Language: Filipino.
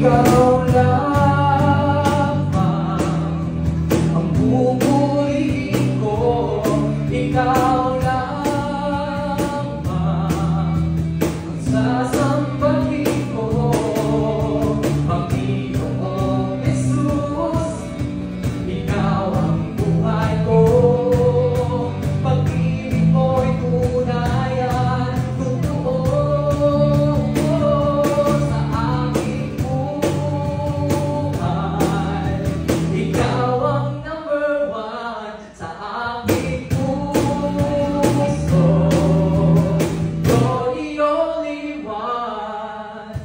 Ikaw lamang ang pupurihin ko. Ikaw lamang ang sasambahin ko. Panginoong Jesus, ikaw ang buhay ko. Pag-ibig mo'y tunay at totoo sa aking buhay. Ikaw ang number one sa aking puso. You're the only one.